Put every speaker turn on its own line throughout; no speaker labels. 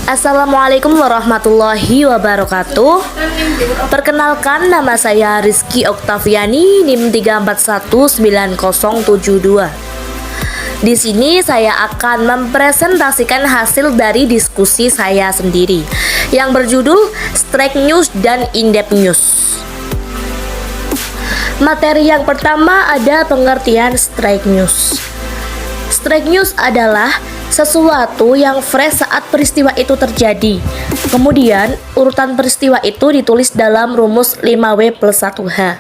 Assalamualaikum warahmatullahi wabarakatuh. Perkenalkan, nama saya Rizky Oktaviani, NIM 3419072. Di sini saya akan mempresentasikan hasil dari diskusi saya sendiri yang berjudul Strike News dan In-Depth News. Materi yang pertama ada pengertian strike news. Strike news adalah sesuatu yang fresh saat peristiwa itu terjadi. Kemudian, urutan peristiwa itu ditulis dalam rumus 5W plus 1H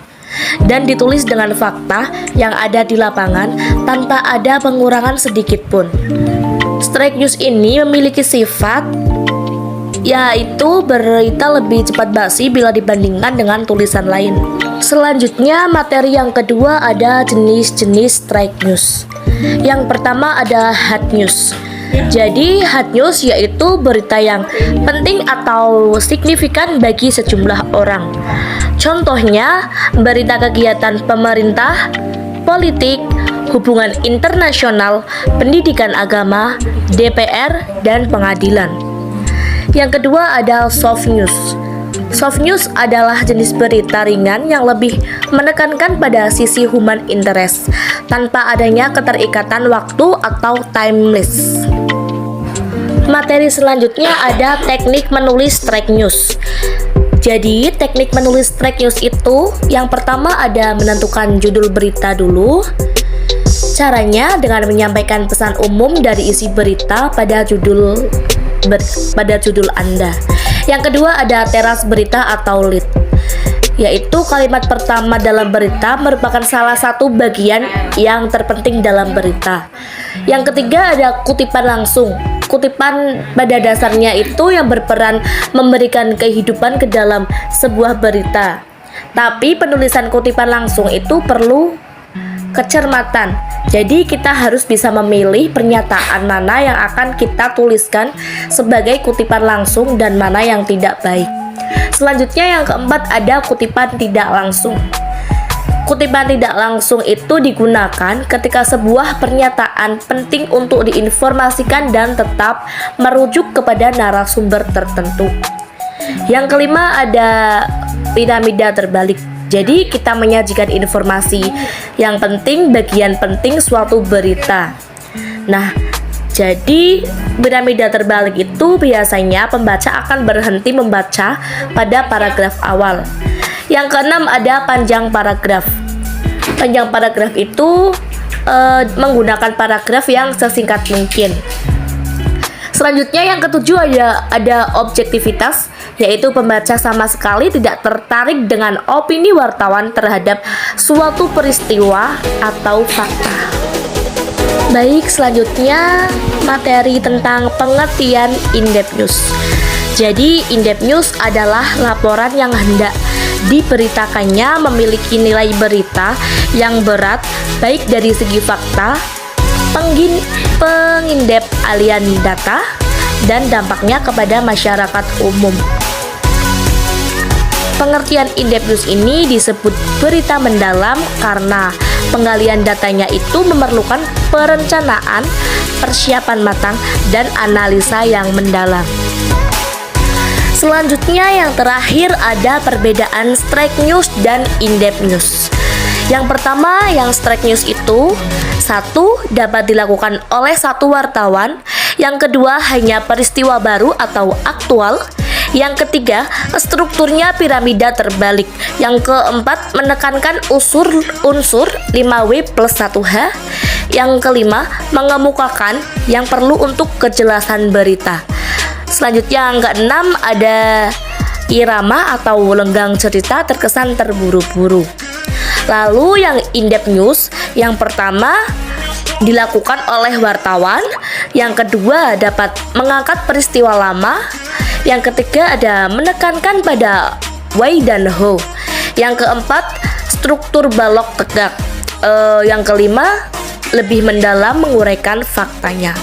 dan ditulis dengan fakta yang ada di lapangan tanpa ada pengurangan sedikit pun. Strike news ini memiliki sifat yaitu berita lebih cepat basi bila dibandingkan dengan tulisan lain. Selanjutnya, materi yang kedua ada jenis-jenis strike news. Yang pertama ada hot news. Jadi hot news yaitu berita yang penting atau signifikan bagi sejumlah orang. Contohnya berita kegiatan pemerintah, politik, hubungan internasional, pendidikan agama, DPR, dan pengadilan. Yang kedua ada soft news. Soft news adalah jenis berita ringan yang lebih menekankan pada sisi human interest tanpa adanya keterikatan waktu atau timeless. Materi selanjutnya ada teknik menulis strike news. Jadi teknik menulis strike news itu yang pertama ada menentukan judul berita dulu. Caranya dengan menyampaikan pesan umum dari isi berita pada judul Anda. Yang kedua ada teras berita atau lead, yaitu kalimat pertama dalam berita merupakan salah satu bagian yang terpenting dalam berita. Yang ketiga ada kutipan langsung. Kutipan pada dasarnya itu yang berperan memberikan kehidupan ke dalam sebuah berita. Tapi penulisan kutipan langsung itu perlu kecermatan. Jadi kita harus bisa memilih pernyataan mana yang akan kita tuliskan sebagai kutipan langsung dan mana yang tidak baik. Selanjutnya yang keempat ada kutipan tidak langsung. Kutipan tidak langsung itu digunakan ketika sebuah pernyataan penting untuk diinformasikan dan tetap merujuk kepada narasumber tertentu. Yang kelima ada piramida terbalik. Jadi kita menyajikan informasi yang penting, bagian penting suatu berita. Nah, jadi piramida terbalik itu biasanya pembaca akan berhenti membaca pada paragraf awal. Yang keenam ada panjang paragraf. Panjang paragraf itu menggunakan paragraf yang sesingkat mungkin. Selanjutnya yang ketujuh ada objektivitas, yaitu pembaca sama sekali tidak tertarik dengan opini wartawan terhadap suatu peristiwa atau fakta. Baik, selanjutnya materi tentang pengertian in-depth news. Jadi in-depth news adalah laporan yang hendak diberitakannya memiliki nilai berita yang berat baik dari segi fakta, pengindep alian data, dan dampaknya kepada masyarakat umum. Pengertian in-depth news ini disebut berita mendalam karena penggalian datanya itu memerlukan perencanaan, persiapan matang, dan analisa yang mendalam. Selanjutnya yang terakhir ada perbedaan strike news dan in-depth news. Yang pertama, yang strike news itu satu, dapat dilakukan oleh satu wartawan. Yang kedua, hanya peristiwa baru atau aktual. Yang ketiga, strukturnya piramida terbalik. Yang keempat, menekankan unsur 5W plus 1H. Yang kelima, mengemukakan yang perlu untuk kejelasan berita. Selanjutnya yang keenam ada irama atau lenggang cerita terkesan terburu-buru. Lalu yang in-depth news, yang pertama dilakukan oleh wartawan, yang kedua dapat mengangkat peristiwa lama, yang ketiga ada menekankan pada why dan how, yang keempat struktur balok tegak, yang kelima lebih mendalam menguraikan faktanya.